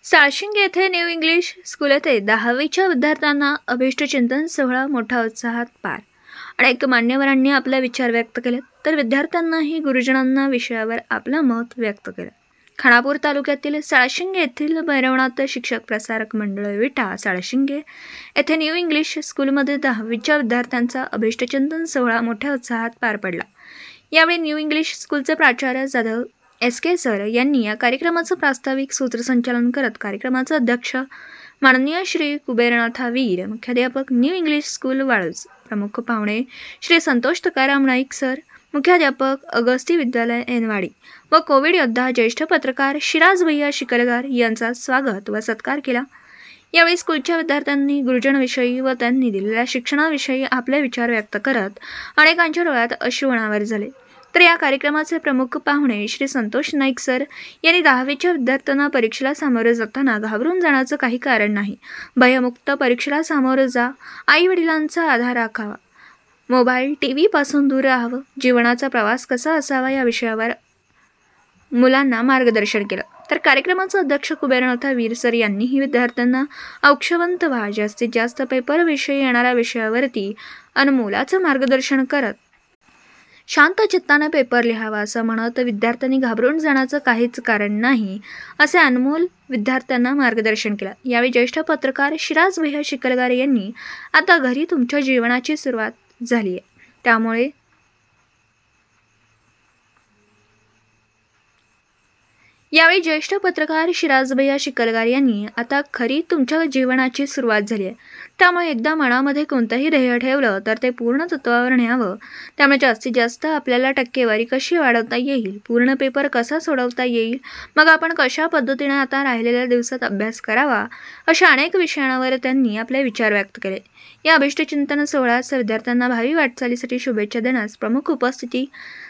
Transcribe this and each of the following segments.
साळशिंग येथे new English school येथे 10वीच्या विद्यार्थ्यांना अभिष्टचिंतन सोहळा मोठ्या उत्साहात पार. अनेक मान्यवरांनी आपले विचार व्यक्त केले, तर विद्यार्थ्यांनाही गुरुजनांना विषयावर आपलं मत व्यक्त केलं. खानापूर तालुक्यातील साळशिंगे येथील भैरवनाथ शिक्षक प्रसारक मंडळ विटा साळशिंगे येथे न्यू इंग्लिश स्कूलमध्ये 10वीच्या विद्यार्थ्यांचा अभिष्टचिंतन सोहळा मोठ्या उत्साहात पार पडला. यावेळी न्यू इंग्लिश स्कूलचे प्राचार्य जाधव एस.के. सर यांनी या कार्यक्रमाचं प्रास्ताविक सूत्रसंचालन करत कार्यक्रमाचे अध्यक्ष माननीय श्री कुबेरनाथा वीर, मुख्याध्यापक न्यू इंग्लिश स्कूल वाळूज, प्रमुख पाहुणे श्री संतोष तुकाराम नाईक सर, मुख्याध्यापक अगस्ती विद्यालय एनवाडी व कोविड योद्धा ज्येष्ठ पत्रकार शिराज भैया शिकलगार यांचा स्वागत व सत्कार केला. यावेळी स्कूलच्या विद्यार्थ्यांनी गुरुजनविषयी व त्यांनी दिलेल्या शिक्षणाविषयी आपले विचार व्यक्त करत अनेकांच्या डोळ्यात अश्रू अनावर झाले. तर या कार्यक्रमाचे प्रमुख पाहुणे श्री संतोष नाईक सर यांनी 10वीच्या विद्यार्थ्यांना परीक्षेला सामोरे जाताना घाबरून जाण्याचं काही कारण नाही, भयमुक्त परीक्षेला सामोरे जा, आई वडिलांचा आधार राखावा, मोबाईल TV पासून दूर राहावं, जीवनाचा प्रवास कसा असावा या विषयावर मुलांना मार्गदर्शन केलं. तर कार्यक्रमाचे अध्यक्ष कुबेरनाथा वीर सर यांनीही विद्यार्थ्यांना औक्षवंत व्हा, जास्तीत जास्त पेपर विषयी येणाऱ्या विषयावरती अनमोलाचं मार्गदर्शन करत शांत चित्ताने पेपर लिहावा असं म्हणत विद्यार्थ्यांनी घाबरून जाण्याचं काहीच कारण नाही असे अनमोल विद्यार्थ्यांना मार्गदर्शन केलं. यावेळी ज्येष्ठ पत्रकार शिराज भैया शिकलगार यांनी आता घरी तुमच्या जीवनाची सुरुवात झाली आहे, त्यामुळे यावेळी ज्येष्ठ पत्रकार शिराज भैया शिकलगार यांनी आता खरी तुमच्या जीवनाची सुरुवात झाली आहे, त्यामुळे एकदा मनामध्ये कोणतंही ध्येय ठेवलं तर ते पूर्ण तत्वावर न्यावं. त्यामुळे जास्तीत जास्त आपल्याला टक्केवारी कशी वाढवता येईल, पूर्ण पेपर कसा सोडवता येईल, मग आपण कशा पद्धतीने आता राहिलेल्या दिवसात अभ्यास करावा, अशा अनेक विषयांवर त्यांनी आपले विचार व्यक्त केले. या अभिष्टचिंतन सोहळ्यात विद्यार्थ्यांना भावी वाटचालीसाठी शुभेच्छा देण्यास प्रमुख उपस्थिती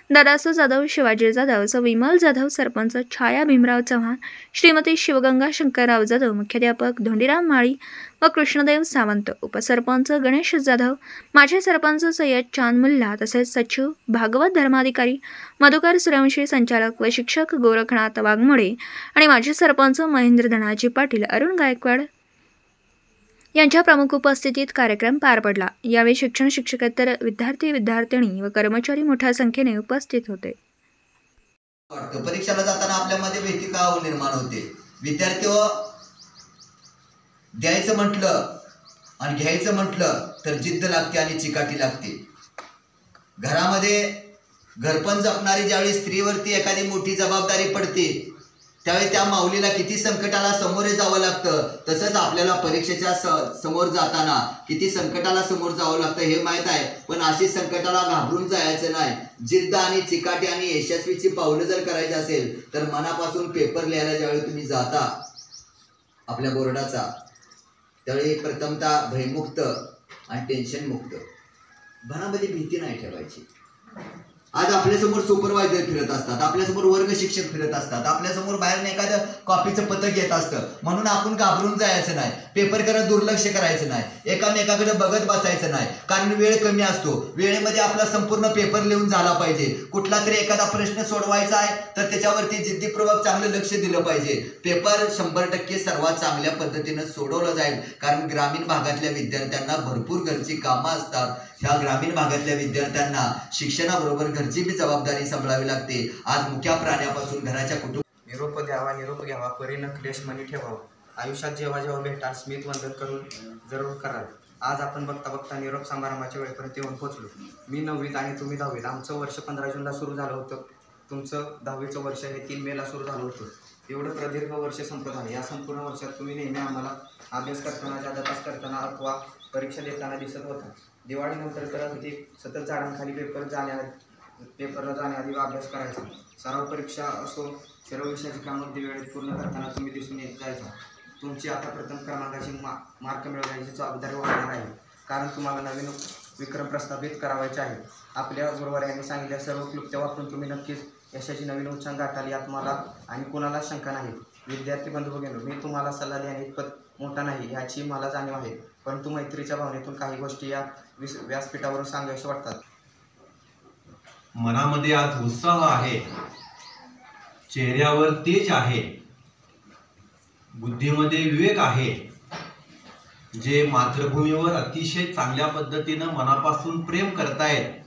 दादासो जाधव, शिवाजी जाधव, सौ विमल जाधव, सरपंच छाया भीमराव चव्हाण, श्रीमती शिवगंगा शंकरराव जाधव, मुख्याध्यापक धोंडीराम माळी व कृष्णदेव सावंत, उपसरपंच गणेश जाधव, माजी सरपंच सय्यद चांद मुल्ला, तसेच सचिव भागवत धर्माधिकारी मधुकर सूर्यवंशी, संचालक व शिक्षक गोरखनाथ वाघमोडे आणि माजी सरपंच महेंद्र धनाजी पाटील, अरुण गायकवाड यांच्या प्रमुख उपस्थितीत कार्यक्रम पार पडला. यावेळी शिक्षण शिक्षकेतर विद्यार्थी, विद्यार्थिनी व कर्मचारी मोठ्या संख्येने उपस्थित होते. परीक्षेला जाताना आपल्यामध्ये भीती का निर्माण होते. विद्यार्थी द्यायचं म्हटलं आणि घ्यायचं म्हटलं तर जिद्द लागते आणि चिकाटी लागते. घरामध्ये घरपण जपणारी ज्यावेळी स्त्रीवरती एखादी मोठी जबाबदारी पडते त्यावेळी त्या माऊलीला किती संकटाला सामोरे जावं लागतं, तसंच आपल्याला परीक्षेच्या समोर जाताना किती संकटाला समोर जावं लागतं हे माहीत आहे. पण अशी संकटाला घाबरून जायचं नाही. जिद्द आणि चिकाटी आणि यशस्वीची पावलं जर करायची असेल तर मनापासून पेपर लिहायला ज्यावेळी तुम्ही जाता आपल्या बोर्डाचा, त्यावेळी प्रथमतः भयमुक्त आणि टेन्शन मुक्त, मनामध्ये भीती नाही ठेवायची. आज आपल्यासमोर सुपरवायझर फिरत असतात, आपल्यासमोर वर्ग शिक्षक फिरत असतात, आपल्यासमोर बाहेर एखादं कॉपीचं पथक येत असतं, म्हणून आपण घाबरून जायचं नाही. पेपरकडे दुर्लक्ष करायचं नाही, एकामेकाकडे बघत बसायचं नाही, कारण वेळ कमी असतो. वेळेमध्ये आपला संपूर्ण पेपर लिहून झाला पाहिजे. कुठला तरी एखादा प्रश्न सोडवायचा आहे तर त्याच्यावरती जिद्दीपूर्वक चांगलं लक्ष दिलं पाहिजे. पेपर 100% सर्वात चांगल्या पद्धतीनं सोडवलं जाईल, कारण ग्रामीण भागातल्या विद्यार्थ्यांना भरपूर घरची कामं असतात. ह्या ग्रामीण भागातल्या विद्यार्थ्यांना शिक्षणाबरोबर घरची बी जबाबदारी सांभाळावी लागते. आज मुख्या प्राण्यापासून घराच्या कुटुंब निरोप द्यावा, निरोप घ्यावा, परीनं क्लेश मनी ठेवावा, आयुष्यात जेव्हा जेव्हा भेटाल स्मित वंदन करून जरूर कराल. आज आपण बघता बघता निरोप समारंभाच्या वेळेपर्यंत येऊन पोहोचलो. मी 9वीत आणि तुम्ही 10वीत. आमचं वर्ष 15 जूनला सुरू झालं होतं, तुमचं 10वीचं वर्ष हे 3 मेला सुरू झालं होतं. एवढं प्रदीर्घ वर्ष संपत आहे. या संपूर्ण वर्षात तुम्ही नेहमी आम्हाला अभ्यास करताना, जादापास करताना अथवा परीक्षा देताना दिसत होता. दिवाळीनंतर तर अगदी सतत झाडांखाली पेपरला जाण्याआधी अभ्यास करायचा. सराव परीक्षा असो, सर्व विषयाची कामं अगदी वेळेत पूर्ण करताना तुम्ही दिसून येत जायचा. तुमची आता प्रथम क्रमांकाची मार्क मिळवण्याची जबाबदारी वाढणार आहे, कारण तुम्हाला नवीन विक्रम प्रस्थापित करावायचे आहे. आपल्या गुरुवार यांनी सांगितल्या सर्व क्लुप्त्या वापरून तुम्ही नक्कीच यशाची नवीन उच्चांक गाठाल, यात मला आणि कुणाला शंका नाही. विद्यार्थी बंधू भगिनींनो, मी तुम्हाला सल्ला देणे इतपत मोठा नाही याची मला जाणीव आहे, परंतु मैत्रीच्या भावनेतून काही गोष्टी या व्यासपीठावरून सांगाव्याशा वाटतात. मनामध्ये आज उत्साह आहे, चेहऱ्यावर तेज आहे. बुद्धीमध्ये विवेक आहे, जे मातृभूमीवर अतिशय चांगल्या पद्धतीनं मनापासून प्रेम करतायत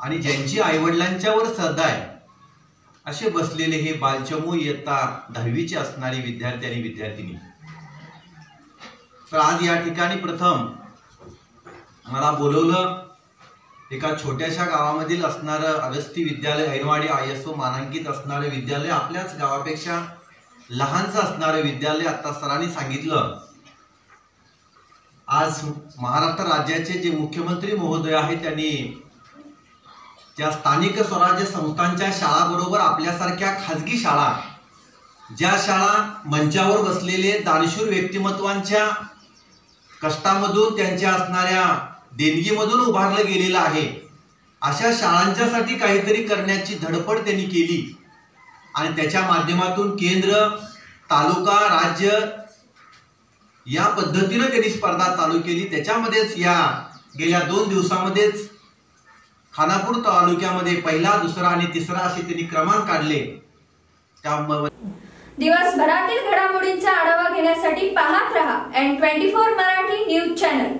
आणि ज्यांची आईवडिलांच्यावर श्रद्धा आहे असे बसलेले हे बालचमू इयत्ता 10वीचे असणारे विद्यार्थी आणि विद्यार्थिनी. तर आज या ठिकाणी प्रथम मला बोलवलं. एका छोट्याशा गावामधील असणारं अगस्ती विद्यालय, ऐनवाडी ISO मानांकित असणारे विद्यालय, आपल्याच गावापेक्षा लहानचं असणारं विद्यालय. आता सरांनी सांगितलं, आज महाराष्ट्र राज्याचे जे मुख्यमंत्री महोदय आहेत त्यांनी त्या स्थानिक स्वराज्य संस्थांच्या शाळाबरोबर आपल्यासारख्या खाजगी शाळा, ज्या शाळा मंचावर बसलेले दानशूर व्यक्तिमत्वांच्या कष्टामधून, त्यांच्या असणाऱ्या देणगीमधून उभारलं गेलेलं आहे, अशा शाळांच्यासाठी काहीतरी करण्याची धडपड त्यांनी केली आणि त्याच्या माध्यमातून केंद्र, तालुका, राज्य या पद्धतीनं त्यांनी स्पर्धा चालू केली. त्याच्यामध्येच या गेल्या 2 दिवसामध्येच खानापूर तालुक्यामध्ये पहिला, दुसरा आणि तिसरा असे त्यांनी क्रमांक काढले. दिवसभरातील घडामोडींचा आढावा घेण्यासाठी पाहत रहा N24 मराठी न्यूज चॅनल.